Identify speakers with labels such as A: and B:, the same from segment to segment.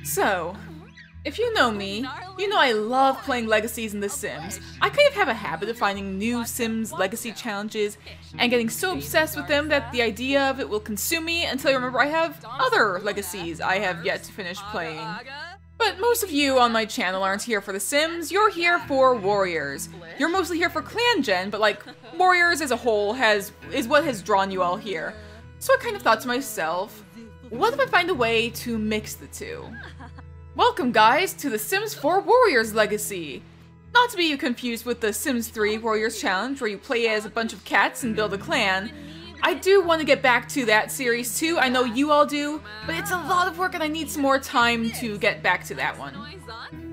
A: So, if you know me, you know I love playing Legacies in The Sims. I kind of have a habit of finding new Sims Legacy challenges and getting so obsessed with them that the idea of it will consume me until I remember I have other Legacies I have yet to finish playing. But most of you on my channel aren't here for The Sims, you're here for Warriors. You're mostly here for clan gen, but like, Warriors as a whole is what has drawn you all here. So I kind of thought to myself, what if I find a way to mix the two? Welcome guys to The Sims 4 Warriors Legacy! Not to be confused with the Sims 3 Warriors Challenge where you play as a bunch of cats and build a clan. I do want to get back to that series too, I know you all do, but it's a lot of work and I need some more time to get back to that one.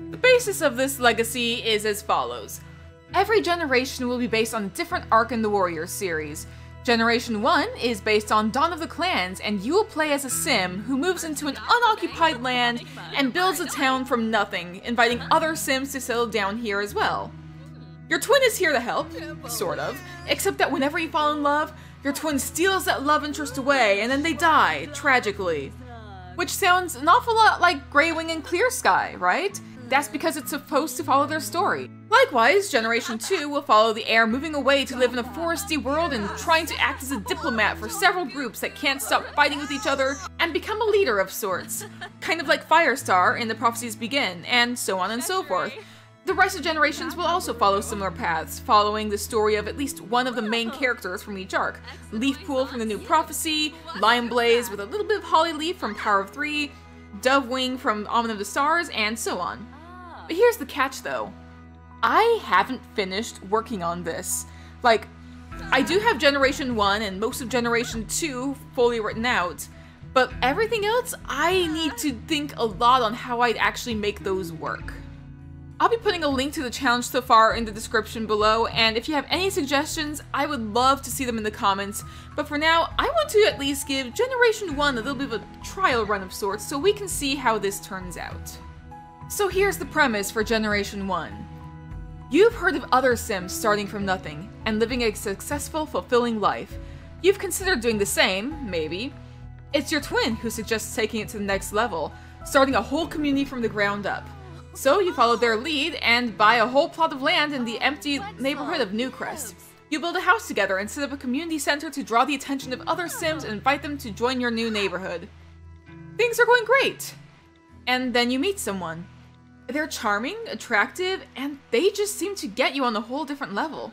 A: The basis of this legacy is as follows. Every generation will be based on a different arc in the Warriors series. Generation 1 is based on Dawn of the Clans, and you will play as a Sim who moves into an unoccupied land and builds a town from nothing, inviting other Sims to settle down here as well. Your twin is here to help, sort of, except that whenever you fall in love, your twin steals that love interest away and then they die, tragically. Which sounds an awful lot like Graywing and Clear Sky, right? That's because it's supposed to follow their story. Likewise, Generation 2 will follow the heir moving away to live in a foresty world and trying to act as a diplomat for several groups that can't stop fighting with each other and become a leader of sorts. Kind of like Firestar in the Prophecies Begin, and so on and so forth. The rest of Generations will also follow similar paths, following the story of at least one of the main characters from each arc. Leafpool from the new Prophecy, Lionblaze with a little bit of Hollyleaf from Power of 3, Dovewing from Omen of the Stars, and so on. But here's the catch though. I haven't finished working on this. Like, I do have Generation 1 and most of Generation 2 fully written out, but everything else, I need to think a lot on how I'd actually make those work. I'll be putting a link to the challenge so far in the description below, and if you have any suggestions, I would love to see them in the comments. But for now, I want to at least give Generation 1 a little bit of a trial run of sorts so we can see how this turns out. So here's the premise for Generation 1. You've heard of other Sims starting from nothing and living a successful, fulfilling life. You've considered doing the same, maybe. It's your twin who suggests taking it to the next level, starting a whole community from the ground up. So you follow their lead and buy a whole plot of land in the empty neighborhood of Newcrest. You build a house together and set up a community center to draw the attention of other Sims and invite them to join your new neighborhood. Things are going great! And then you meet someone. They're charming, attractive, and they just seem to get you on a whole different level.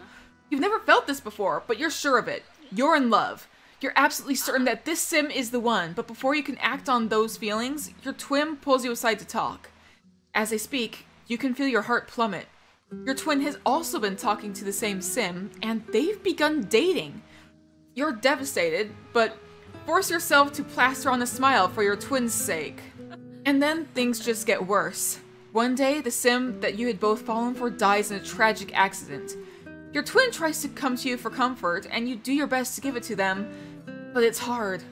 A: You've never felt this before, but you're sure of it. You're in love. You're absolutely certain that this Sim is the one, but before you can act on those feelings, your twin pulls you aside to talk. As they speak, you can feel your heart plummet. Your twin has also been talking to the same Sim, and they've begun dating. You're devastated, but force yourself to plaster on a smile for your twin's sake. And then things just get worse. One day, the Sim that you had both fallen for dies in a tragic accident. Your twin tries to come to you for comfort, and you do your best to give it to them, but it's hard.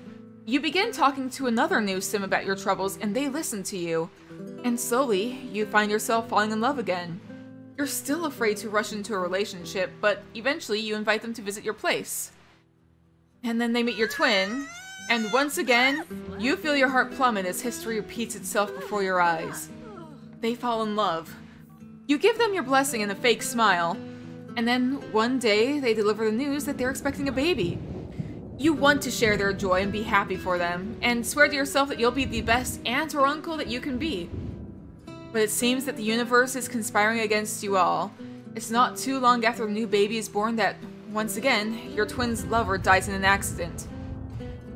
A: You begin talking to another new Sim about your troubles, and they listen to you. And slowly, you find yourself falling in love again. You're still afraid to rush into a relationship, but eventually you invite them to visit your place. And then they meet your twin, and once again, you feel your heart plummet as history repeats itself before your eyes. They fall in love. You give them your blessing and a fake smile, and then one day they deliver the news that they're expecting a baby. You want to share their joy and be happy for them, and swear to yourself that you'll be the best aunt or uncle that you can be. But it seems that the universe is conspiring against you all. It's not too long after the new baby is born that, once again, your twin's lover dies in an accident.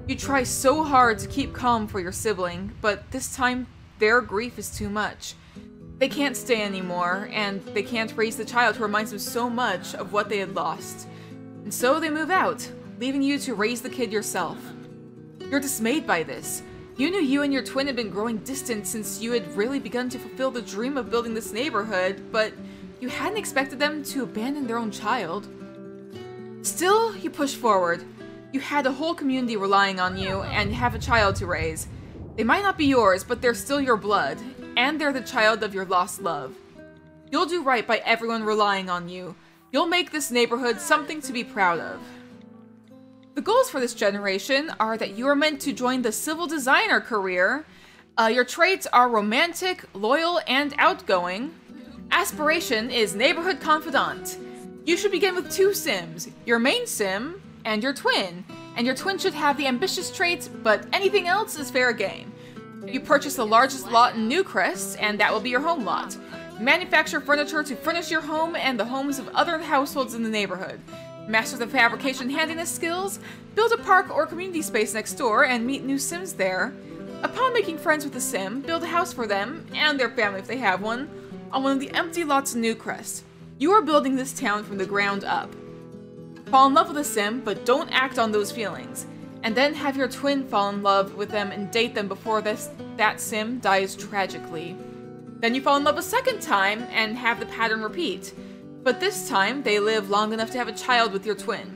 A: You try so hard to keep calm for your sibling, but this time, their grief is too much. They can't stay anymore, and they can't raise the child who reminds them so much of what they had lost. And so they move out, leaving you to raise the kid yourself. You're dismayed by this. You knew you and your twin had been growing distant since you had really begun to fulfill the dream of building this neighborhood, but you hadn't expected them to abandon their own child. Still, you push forward. You had a whole community relying on you and have a child to raise. They might not be yours, but they're still your blood, and they're the child of your lost love. You'll do right by everyone relying on you. You'll make this neighborhood something to be proud of. The goals for this generation are that you are meant to join the civil designer career. Your traits are romantic, loyal, and outgoing. Aspiration is neighborhood confidant. You should begin with 2 Sims, your main Sim and your twin. And your twin should have the ambitious traits, but anything else is fair game. You purchase the largest lot in Newcrest, and that will be your home lot. Manufacture furniture to furnish your home and the homes of other households in the neighborhood. Master the fabrication handiness skills, build a park or community space next door and meet new Sims there. Upon making friends with a Sim, build a house for them, and their family if they have one, on one of the empty lots in Newcrest. You are building this town from the ground up. Fall in love with a Sim, but don't act on those feelings. And then have your twin fall in love with them and date them before that Sim dies tragically. Then you fall in love a second time and have the pattern repeat. But this time, they live long enough to have a child with your twin.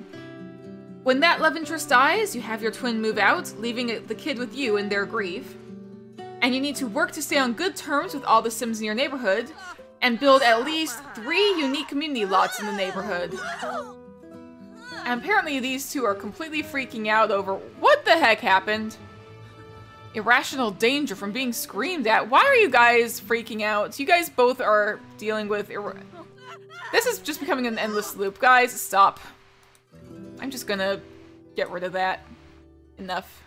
A: When that love interest dies, you have your twin move out, leaving the kid with you in their grief. And you need to work to stay on good terms with all the Sims in your neighborhood, and build at least 3 unique community lots in the neighborhood. And apparently these two are completely freaking out over what the heck happened. Irrational danger from being screamed at. Why are you guys freaking out? You guys both are dealing with This is just becoming an endless loop. Guys, stop. I'm just gonna get rid of that. Enough.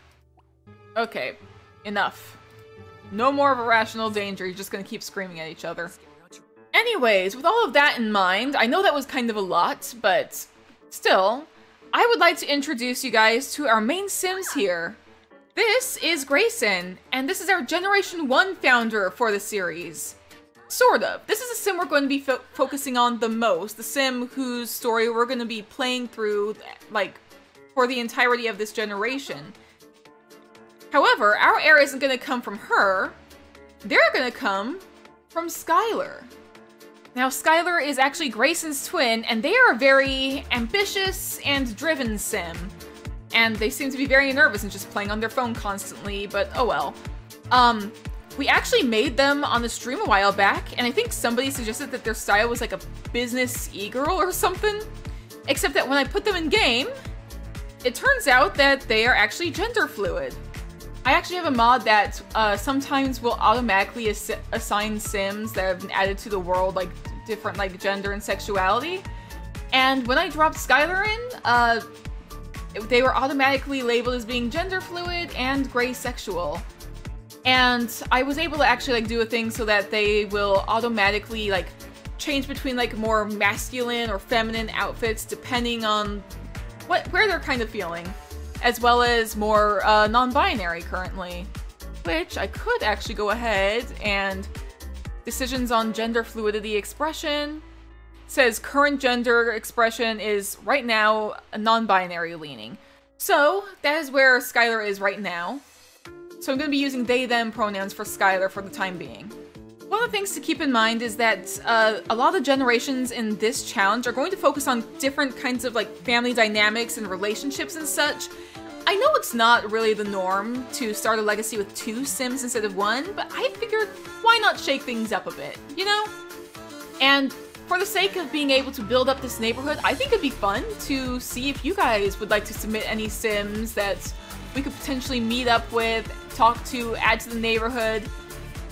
A: Okay, enough. No more of irrational danger. You're just gonna keep screaming at each other. Anyways, with all of that in mind, I know that was kind of a lot, but still, I would like to introduce you guys to our main Sims here. This is Grayson, and this is our Generation 1 founder for the series. Sort of. This is a Sim we're going to be focusing on the most, the Sim whose story we're going to be playing through, like, for the entirety of this generation. However, our heir isn't going to come from her, they're going to come from Skylar. Now, Skylar is actually Grayson's twin, and they are a very ambitious and driven Sim. And they seem to be very nervous and just playing on their phone constantly, but oh well. We actually made them on the stream a while back, and I think somebody suggested that their style was like a business e-girl or something. Except that when I put them in game, it turns out that they are actually gender fluid. I actually have a mod that sometimes will automatically assign Sims that have been added to the world, like different like gender and sexuality. And when I dropped Skylar in, they were automatically labeled as being gender fluid and gray sexual. And I was able to actually like do a thing so that they will automatically like change between like more masculine or feminine outfits depending on where they're kind of feeling, as well as more non-binary currently, which I could actually go ahead and decisions on gender fluidity expression says current gender expression is right now a non-binary leaning. So that is where Skylar is right now. So I'm going to be using they, them pronouns for Skylar for the time being. One of the things to keep in mind is that a lot of the generations in this challenge are going to focus on different kinds of like family dynamics and relationships and such. I know it's not really the norm to start a legacy with 2 Sims instead of 1, but I figured why not shake things up a bit, you know? And for the sake of being able to build up this neighborhood, I think it'd be fun to see if you guys would like to submit any Sims that we could potentially meet up with, talk to, add to the neighborhood.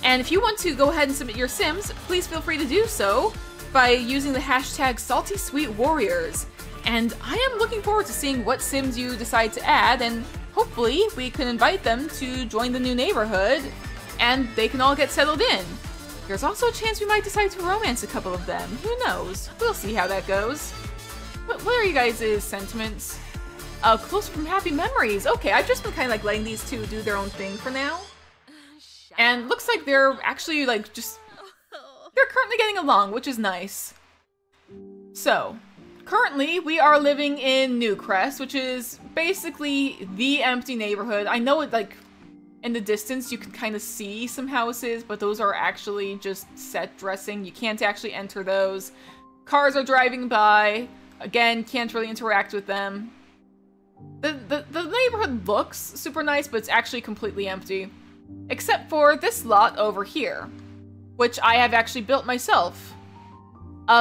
A: And if you want to go ahead and submit your Sims, please feel free to do so by using the hashtag SaltySweetWarriors. And I am looking forward to seeing what Sims you decide to add, and hopefully we can invite them to join the new neighborhood and they can all get settled in. There's also a chance we might decide to romance a couple of them. Who knows? We'll see how that goes. What are you guys' sentiments? Close from happy memories. Okay, I've just been kind of like letting these two do their own thing for now. And looks like they're actually like they're currently getting along, which is nice. So, currently we are living in Newcrest, which is basically the empty neighborhood. I know it like in the distance you can kind of see some houses, but those are actually just set dressing. You can't actually enter those. Cars are driving by. Again, can't really interact with them. The neighborhood looks super nice, but it's actually completely empty. Except for this lot over here, which I have actually built myself.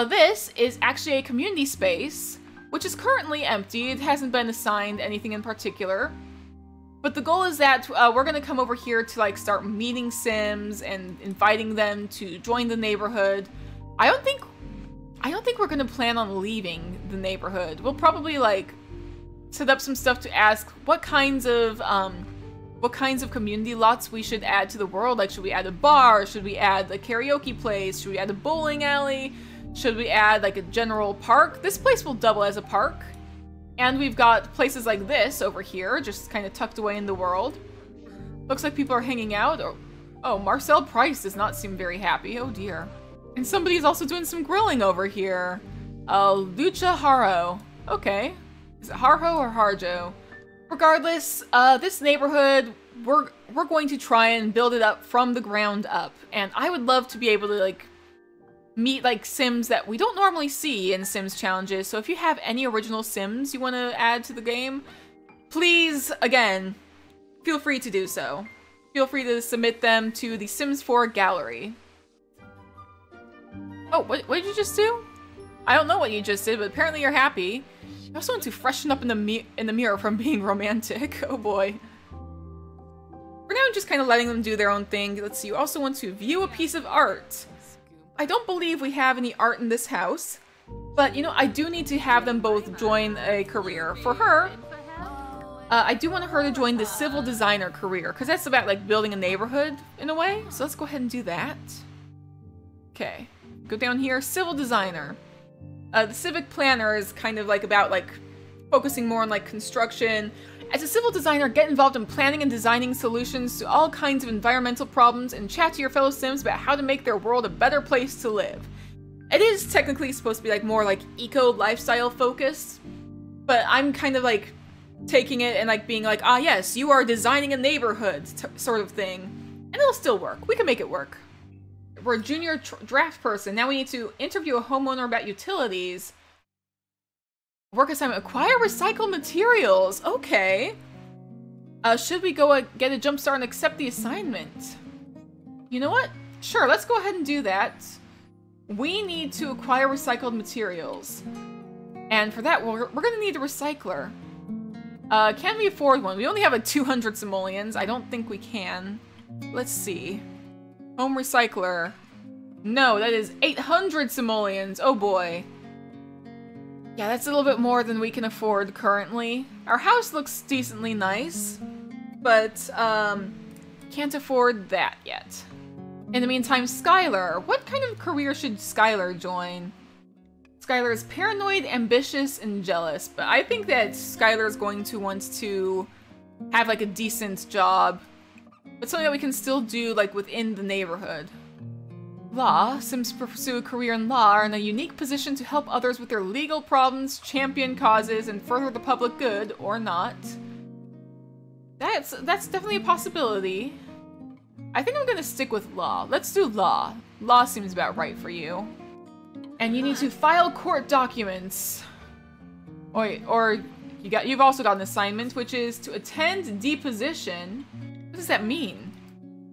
A: This is actually a community space which is currently empty. It hasn't been assigned anything in particular. But the goal is that we're gonna come over here to like start meeting Sims and inviting them to join the neighborhood. I don't think we're gonna plan on leaving the neighborhood. We'll probably like set up some stuff to ask what kinds of community lots we should add to the world. Like, should we add a bar? Should we add a karaoke place? Should we add a bowling alley? Should we add like a general park? This place will double as a park. And we've got places like this over here, just kind of tucked away in the world. Looks like people are hanging out. Oh, Marcel Price does not seem very happy. Oh dear. And somebody's also doing some grilling over here. Lucha Haro. Okay. Is it Harho or Harjo? Regardless, this neighborhood, we're going to try and build it up from the ground up. And I would love to be able to like meet like Sims that we don't normally see in Sims challenges. So if you have any original Sims you want to add to the game, please, again, feel free to do so. Feel free to submit them to the Sims 4 gallery. Oh, what did you just do? I don't know what you just did, but apparently you're happy. You also want to freshen up in the mirror from being romantic. Oh boy. For now, I'm just kind of letting them do their own thing. Let's see, you also want to view a piece of art. I don't believe we have any art in this house, but you know, I do need to have them both join a career. For her, I do want her to join the civil designer career, because that's about like building a neighborhood in a way. So let's go ahead and do that. Okay, go down here, civil designer. The civic planner is kind of like about like focusing more on like construction. As a civil designer, get involved in planning and designing solutions to all kinds of environmental problems and chat to your fellow Sims about how to make their world a better place to live. It is technically supposed to be like more like eco-lifestyle focused, but I'm kind of like taking it and like being like, ah yes, you are designing a neighborhood sort of thing. And it'll still work. We can make it work. We're a junior draft person. Now we need to interview a homeowner about utilities. Work assignment, acquire recycled materials. Okay. Should we go get a jump start and accept the assignment? You know what? Sure, let's go ahead and do that. We need to acquire recycled materials. And for that, we're gonna need a recycler. Can we afford one? We only have a 200 simoleons. I don't think we can. Let's see. Home recycler. No, that is 800 simoleons. Oh boy. Yeah, that's a little bit more than we can afford currently. Our house looks decently nice, but can't afford that yet. In the meantime, Skylar. What kind of career should Skylar join? Skylar is paranoid, ambitious, and jealous, but I think that Skylar is going to want to have like a decent job, but something that we can still do like within the neighborhood. Law. Sims pursue a career in law are in a unique position to help others with their legal problems, champion causes, and further the public good, or not. That's definitely a possibility. I think I'm gonna stick with law. Let's do law. Law seems about right for you. And you need to file court documents. Or you've also got an assignment, which is to attend deposition. What does that mean?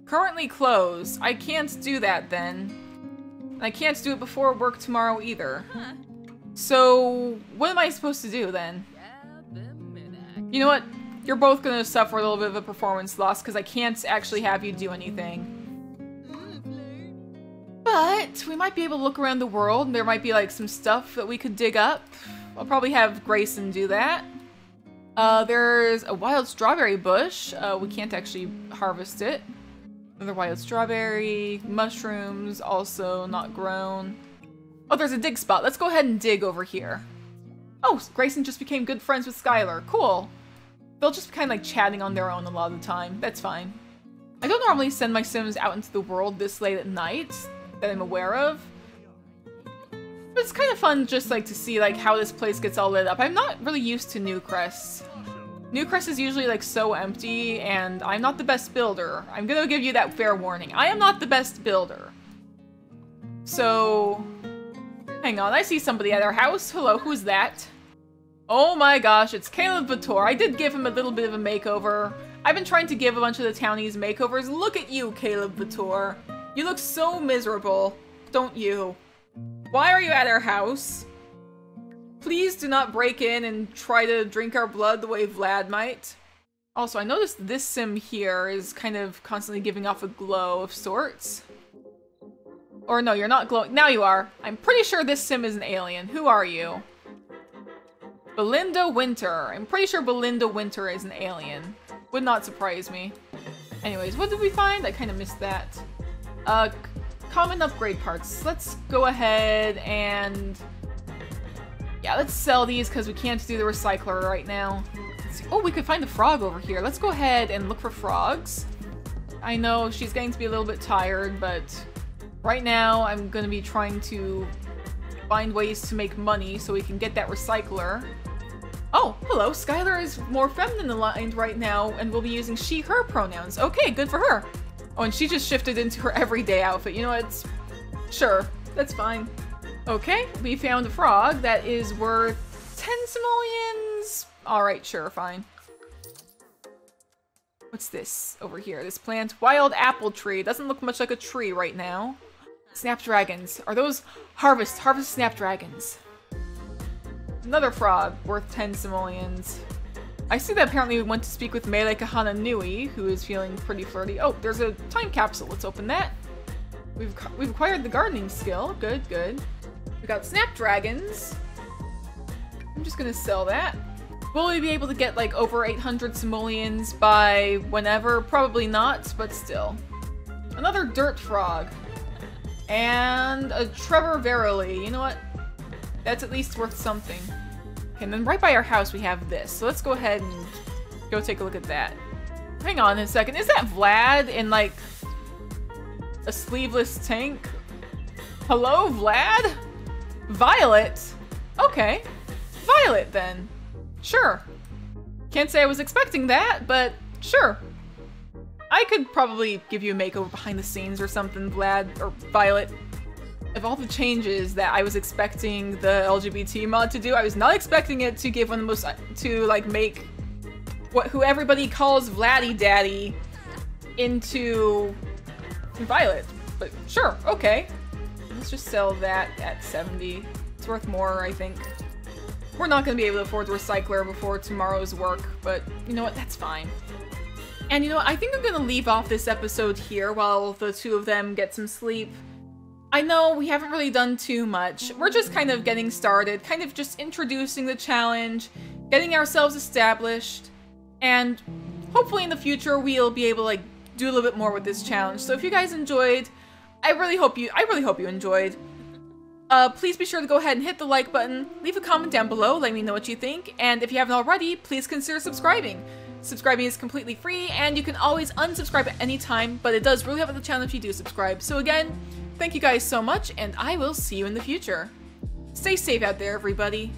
A: Currently closed. I can't do that then. I can't do it before work tomorrow either. So, what am I supposed to do then? You know what? You're both gonna suffer a little bit of a performance loss because I can't actually have you do anything. But we might be able to look around the world. There might be like some stuff that we could dig up. I'll probably have Grayson do that. There's a wild strawberry bush. We can't actually harvest it. Another wild strawberry, mushrooms, also not grown. Oh, there's a dig spot. Let's go ahead and dig over here. Oh, Grayson just became good friends with Skylar. Cool. They'll just be kind of like chatting on their own a lot of the time. That's fine. I don't normally send my Sims out into the world this late at night that I'm aware of. But it's kind of fun just like to see like how this place gets all lit up. I'm not really used to Newcrest. Newcrest is usually like so empty, and I'm not the best builder. I'm gonna give you that fair warning. I am not the best builder. So, hang on, I see somebody at our house. Hello, who's that? Oh my gosh, it's Caleb Vitor. I did give him a little bit of a makeover. I've been trying to give a bunch of the townies makeovers. Look at you, Caleb Vitor. You look so miserable, don't you? Why are you at our house? Please do not break in and try to drink our blood the way Vlad might. Also, I noticed this sim here is kind of constantly giving off a glow of sorts. Or no, you're not glowing. Now you are. I'm pretty sure this sim is an alien. Who are you? Belinda Winter. I'm pretty sure Belinda Winter is an alien. Would not surprise me. Anyways, what did we find? I kind of missed that. Common upgrade parts. Let's go ahead and... yeah, let's sell these because we can't do the recycler right now. Let's see. Oh, we could find a frog over here. Let's go ahead and look for frogs. I know she's getting to be a little bit tired, but right now I'm going to be trying to find ways to make money so we can get that recycler. Oh, hello. Skylar is more feminine aligned right now and will be using she, her pronouns. Okay, good for her. Oh, and she just shifted into her everyday outfit. You know what? Sure, that's fine. Okay, we found a frog that is worth 10 simoleons. Alright, sure, fine. What's this over here? This plant? Wild apple tree. Doesn't look much like a tree right now. Snapdragons. Are those harvest snapdragons? Another frog worth 10 simoleons. I see that apparently we went to speak with Mele Kahana Nui, who is feeling pretty flirty. Oh, there's a time capsule. Let's open that. We've acquired the gardening skill. Good, good. We got snapdragons. I'm just gonna sell that. Will we be able to get like over 800 simoleons by whenever? Probably not, but still. Another dirt frog. And a Trevor Verily. You know what? That's at least worth something. Okay, and then right by our house we have this. So let's go ahead and go take a look at that. Hang on a second. Is that Vlad in like a sleeveless tank? Hello, Vlad? Violet? Okay. Violet then. Sure. Can't say I was expecting that, but sure. I could probably give you a makeover behind the scenes or something, Vlad, or Violet. Of all the changes that I was expecting the LGBT mod to do, I was not expecting it to give one of the most, to like make who everybody calls Vladdy Daddy into Violet. But sure, okay. Let's just sell that at 70. It's worth more, I think. We're not going to be able to afford the recycler before tomorrow's work, but you know what? That's fine. And you know what? I think I'm going to leave off this episode here while the two of them get some sleep. I know we haven't really done too much. We're just kind of getting started, kind of just introducing the challenge, getting ourselves established, and hopefully in the future we'll be able to like do a little bit more with this challenge. So if you guys enjoyed, I really hope you enjoyed. Please be sure to go ahead and hit the like button, leave a comment down below, let me know what you think, and if you haven't already, please consider subscribing. Subscribing is completely free, and you can always unsubscribe at any time, but it does really help the channel if you do subscribe. So again, thank you guys so much, and I will see you in the future. Stay safe out there, everybody.